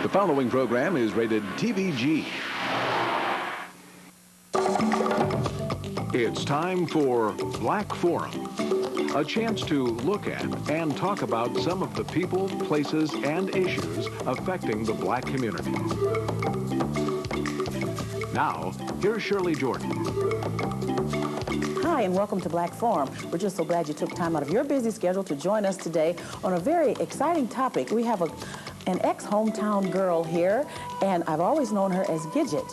The following program is rated TVG. It's time for Black Forum, a chance to look at and talk about some of the people, places, and issues affecting the black community. Now, here's Shirley Jordan. Hi, and welcome to Black Forum. We're just so glad you took time out of your busy schedule to join us today on a very exciting topic. We have an ex-hometown girl here, and I've always known her as Gidget.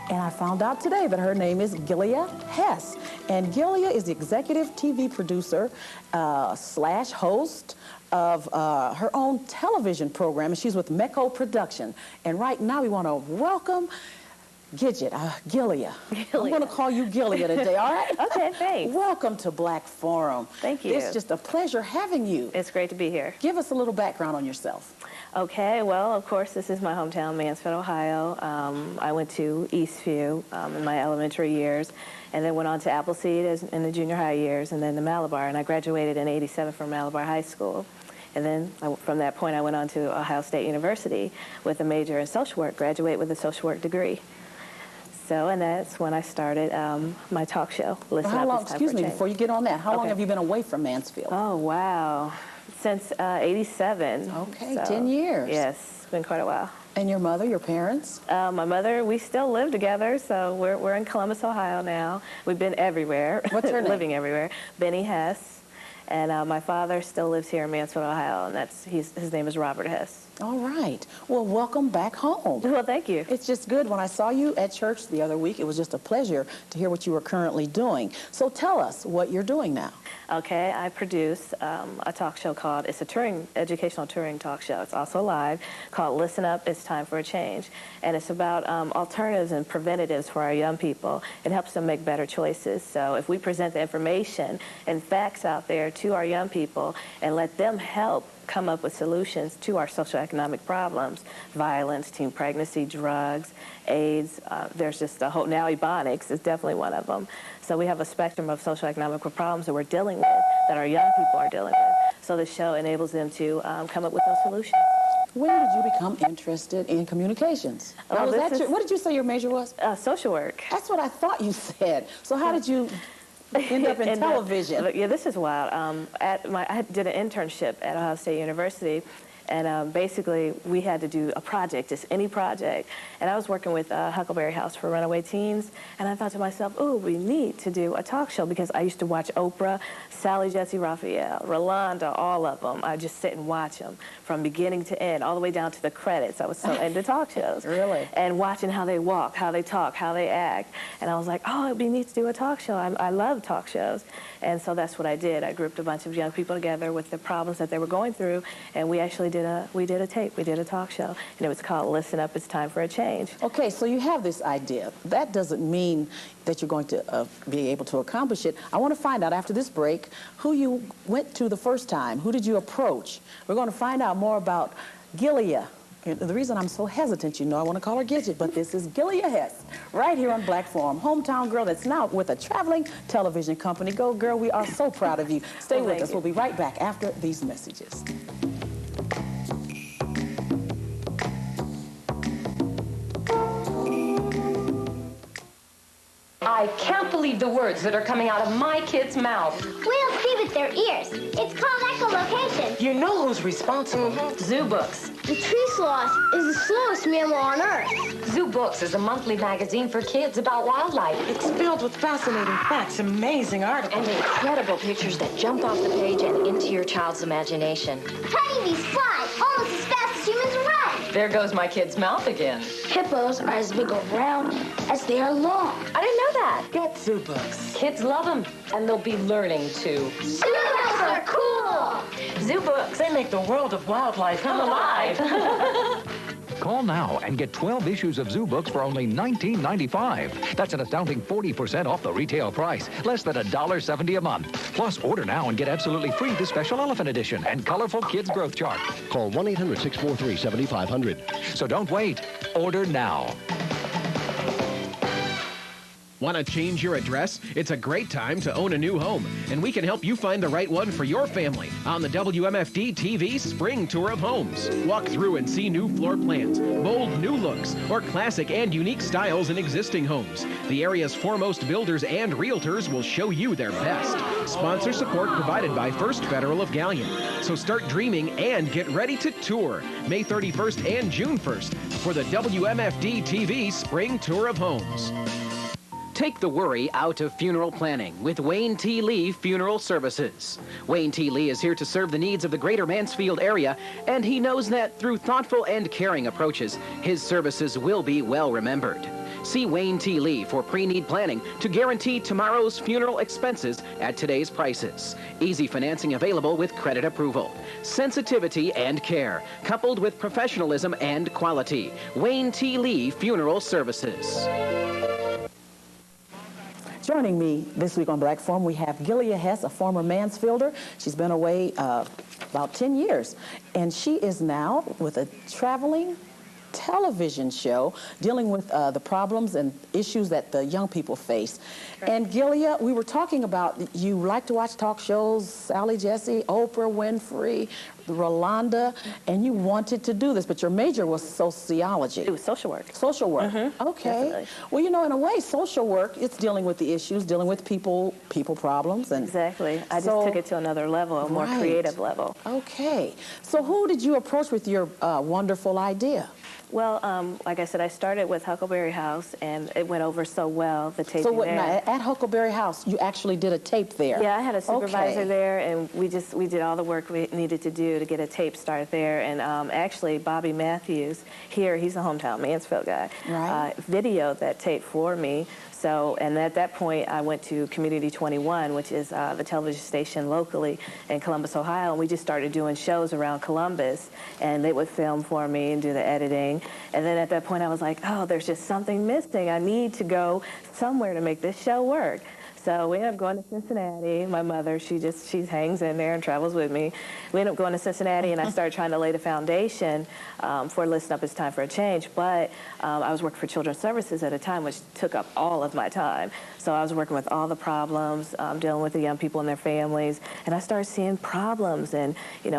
And I found out today that her name is Gilia Hess. And Gilia is the executive TV producer slash host of her own television program, and she's with Mecco Production. And right now we want to welcome Gidget, Gilia. I'm going to call you Gilia today, all right? Okay, thanks. Welcome to Black Forum. Thank you. It's just a pleasure having you. It's great to be here. Give us a little background on yourself. Okay, well, of course, this is my hometown, Mansfield, Ohio. I went to Eastview in my elementary years, and then went on to Appleseed in the junior high years, and then to Malabar, and I graduated in '87 from Malabar High School. And then from that point, I went on to Ohio State University with a major in social work, graduate with a social work degree. So, and that's when I started my talk show. Listen How Up, long, It's Time excuse for me, Change. before you get on that, how long Okay. have you been away from Mansfield? Oh, wow. Since '87. Okay, So, 10 years. Yes, it's been quite a while. And your mother, your parents? My mother, we still live together, so we're in Columbus, Ohio now. We've been everywhere. What's her name? Living everywhere. Benny Hess. And my father still lives here in Mansfield, Ohio, and his name is Robert Hess. All right. Well, welcome back home. Well, thank you. It's just good. When I saw you at church the other week, it was just a pleasure to hear what you were currently doing. So tell us what you're doing now. Okay, I produce a talk show called, it's a educational touring talk show. It's also live, called Listen Up, It's Time for a Change. And it's about alternatives and preventatives for our young people. It helps them make better choices. So if we present the information and facts out there to our young people and let them help come up with solutions to our socioeconomic problems, violence, teen pregnancy, drugs, AIDS, there's just a whole, now Ebonics is definitely one of them. So we have a spectrum of socioeconomic problems that we're dealing with, that our young people are dealing with. So the show enables them to come up with those solutions. When did you become interested in communications? Now, what did you say your major was? Social work. That's what I thought you said. So how did you end up in television? Yeah, this is wild. I did an internship at Ohio State University, and basically we had to do a project, just any project. And I was working with Huckleberry House for Runaway Teens, and I thought to myself, oh, we need to do a talk show, because I used to watch Oprah, Sally Jesse Raphael, Rolanda, all of them. I just sit and watch them from beginning to end, all the way down to the credits. I was so into talk shows. Really? And watching how they walk, how they talk, how they act. And I was like, oh, it'd be neat to do a talk show. I love talk shows. And so that's what I did. I grouped a bunch of young people together with the problems that they were going through, and we actually did a tape. We did a talk show, and it was called Listen Up, It's Time for a Change. Okay, so you have this idea. That doesn't mean that you're going to be able to accomplish it. I want to find out after this break who you went to the first time. Who did you approach? We're going to find out more about Gilia. And the reason I'm so hesitant, you know, I want to call her Gidget, but this is Gilia Hess, right here on Black Forum, hometown girl that's now with a traveling television company. Go, girl, we are so proud of you. Stay with us. We'll be right back after these messages. I can't believe the words that are coming out of my kid's mouth. We'll see with their ears. It's called echolocation. You know who's responsible. Zoobooks. The tree sloth is the slowest mammal on Earth. Zoobooks is a monthly magazine for kids about wildlife. It's filled with fascinating facts, amazing articles, And incredible pictures that jump off the page and into your child's imagination. Honeybees fly almost as fast as humans run. There goes my kid's mouth again. Hippos are as big around as they are long. I didn't know that. Get Zoobooks. Kids love them, and they'll be learning to. Zoobooks are cool. Zoobooks. They make the world of wildlife come alive. Call now and get 12 issues of Zoobooks for only $19.95. That's an astounding 40% off the retail price, less than $1.70 a month. Plus, order now and get absolutely free the special elephant edition and colorful kids growth chart. Call 1-800-643-7500. So don't wait. Order now. Want to change your address? It's a great time to own a new home, and we can help you find the right one for your family on the WMFD-TV Spring Tour of Homes. Walk through and see new floor plans, bold new looks, or classic and unique styles in existing homes. The area's foremost builders and realtors will show you their best. Sponsor support provided by First Federal of Gallion. So start dreaming and get ready to tour May 31st and June 1st for the WMFD-TV Spring Tour of Homes. Take the worry out of funeral planning with Wayne T. Lee Funeral Services. Wayne T. Lee is here to serve the needs of the greater Mansfield area, and he knows that through thoughtful and caring approaches, his services will be well remembered. See Wayne T. Lee for pre-need planning to guarantee tomorrow's funeral expenses at today's prices. Easy financing available with credit approval. Sensitivity and care, coupled with professionalism and quality. Wayne T. Lee Funeral Services. Joining me this week on Black Forum, we have Gilia Hess, a former Mansfielder. She's been away about 10 years, and she is now with a traveling television show dealing with the problems and issues that the young people face. Right. And Gilia, we were talking about you like to watch talk shows, Sally Jesse, Oprah Winfrey, Rolanda, and you wanted to do this, but your major was sociology. It was social work. Social work. Mm-hmm. Okay. Definitely. Well, you know, in a way, social work, it's dealing with the issues, dealing with people problems. And exactly. I just took it to another level, a more creative level. Okay. So who did you approach with your wonderful idea? Well, like I said, I started with Huckleberry House, and it went over so well, the taping there. Now, at Huckleberry House, you actually did a tape there? Yeah, I had a supervisor there, and we did all the work we needed to do to get a tape started there. And actually, Bobby Matthews, he's a hometown Mansfield guy, videoed that tape for me. So, and at that point, I went to Community 21, which is the television station locally in Columbus, Ohio, and we just started doing shows around Columbus, and they would film for me and do the editing. And then at that point, I was like, oh, there's just something missing. I need to go somewhere to make this show work. So we ended up going to Cincinnati. My mother, she hangs in there and travels with me. We ended up going to Cincinnati, and I started trying to lay the foundation for Listen Up, It's Time for a Change. But I was working for Children's Services at a time, which took up all of my time. So I was working with all the problems, dealing with the young people and their families. And I started seeing problems and,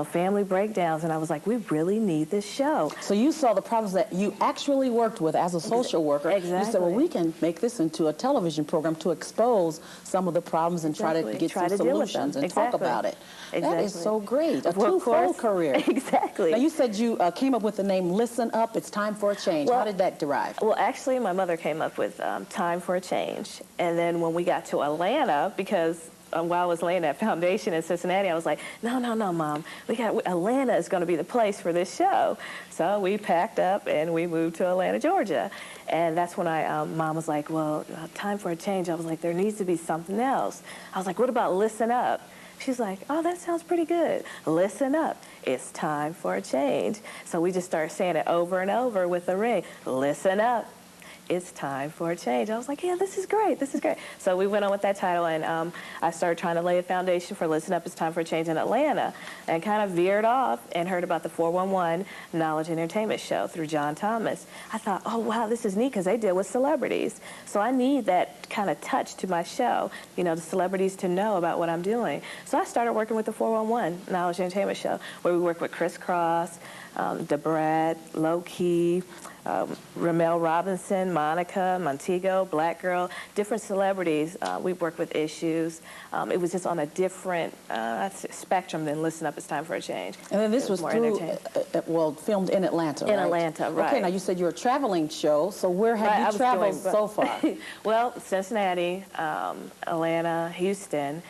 family breakdowns. And I was like, we really need this show. So you saw the problems that you actually worked with as a social worker. Exactly. You said, well, we can make this into a television program to expose some of the problems and try to get some solutions and talk about it. That is so great. A twofold career. Exactly. Now, you said you came up with the name Listen Up, It's Time for a Change. How did that derive? Well, actually, my mother came up with Time for a Change. And then when we got to Atlanta, because while I was laying that foundation in Cincinnati, I was like, no, Mom. Atlanta is going to be the place for this show. So we packed up and we moved to Atlanta, Georgia. And that's when Mom was like, well, Time for a Change. I was like, there needs to be something else. I was like, what about Listen Up? She's like, oh, that sounds pretty good. Listen up. It's time for a change. So we just started saying it over and over with the ring. Listen up. It's time for a change. I was like, yeah, this is great. This is great. So we went on with that title, and I started trying to lay a foundation for Listen Up, It's Time for a Change in Atlanta, and kind of veered off and heard about the 411 Knowledge Entertainment Show through John Thomas. I thought, oh, wow, this is neat because they deal with celebrities. So I need that kind of touch to my show, the celebrities to know about what I'm doing. So I started working with the 411 Knowledge Entertainment Show, where we work with Chris Cross, Debrat, Low Key, Ramel Robinson, Monica, Montego, Black Girl, different celebrities. We worked with issues. It was just on a different spectrum than Listen Up, It's Time for a Change. And then this was filmed in Atlanta, right? In Atlanta, right. Okay, now you said you're a traveling show, so where have you traveled so far? Well, Cincinnati, Atlanta, Houston.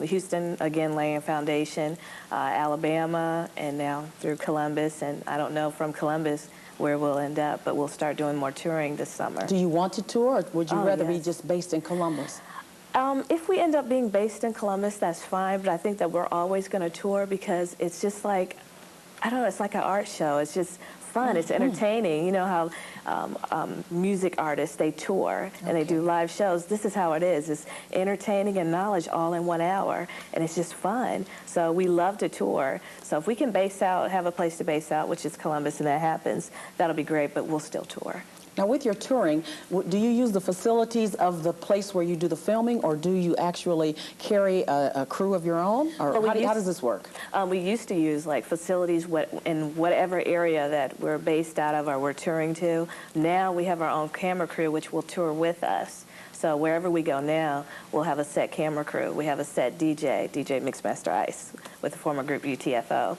Houston, again, laying a foundation, Alabama, and now through Columbus. And I don't know from Columbus where we'll end up, but we'll start doing more touring this summer. Do you want to tour, or would you rather be just based in Columbus? If we end up being based in Columbus, that's fine, but I think that we're always going to tour because it's just like, I don't know, it's like an art show. It's just fun. It's entertaining. You know how music artists, they tour and they do live shows. This is how it is. It's entertaining and knowledge all in 1 hour, and it's just fun. So we love to tour. So if we can base out, have a place to base out, which is Columbus, and that happens, that'll be great, but we'll still tour. Now, with your touring, do you use the facilities of the place where you do the filming, or do you actually carry a crew of your own? Or how does this work? We used to use like facilities in whatever area that we're based out of or we're touring to. Now we have our own camera crew, which will tour with us. So wherever we go now, we'll have a set camera crew. We have a set DJ Mixmaster Ice, with the former group UTFO.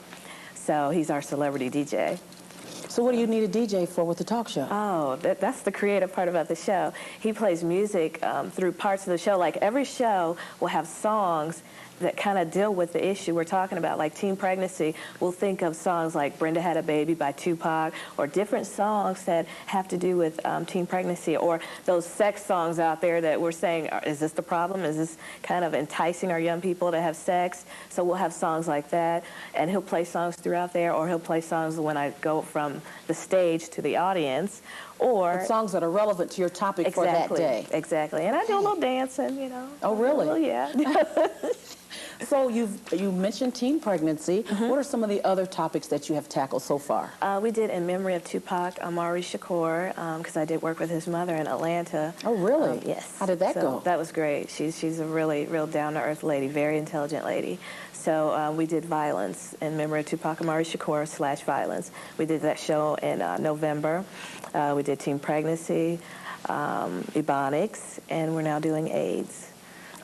So he's our celebrity DJ. So what do you need a DJ for with the talk show? Oh, that's the creative part about the show. He plays music through parts of the show. Like every show will have songs that kind of deal with the issue we're talking about. Like teen pregnancy, we'll think of songs like Brenda Had a Baby by Tupac, or different songs that have to do with teen pregnancy, or those sex songs out there that we're saying, is this the problem? Is this kind of enticing our young people to have sex? So we'll have songs like that, and he'll play songs throughout there, or he'll play songs when I go from the stage to the audience, or songs that are relevant to your topic for that day. Exactly, and I do a little dancing, you know. Oh, really? Well, yeah. So you mentioned teen pregnancy. What are some of the other topics that you have tackled so far? We did In Memory of Tupac Amari Shakur, because I did work with his mother in Atlanta. Oh, really? Yes. How did that go? That was great. She's a really real down-to-earth lady, very intelligent lady. So we did Violence, In Memory of Tupac Amari Shakur / Violence. We did that show in November. We did teen pregnancy, Ebonics, and we're now doing AIDS.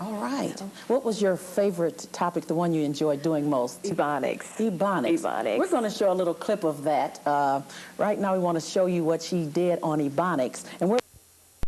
All right. What was your favorite topic, the one you enjoyed doing most? Ebonics. Ebonics. Ebonics. We're going to show a little clip of that. Right now we want to show you what she did on Ebonics. And we're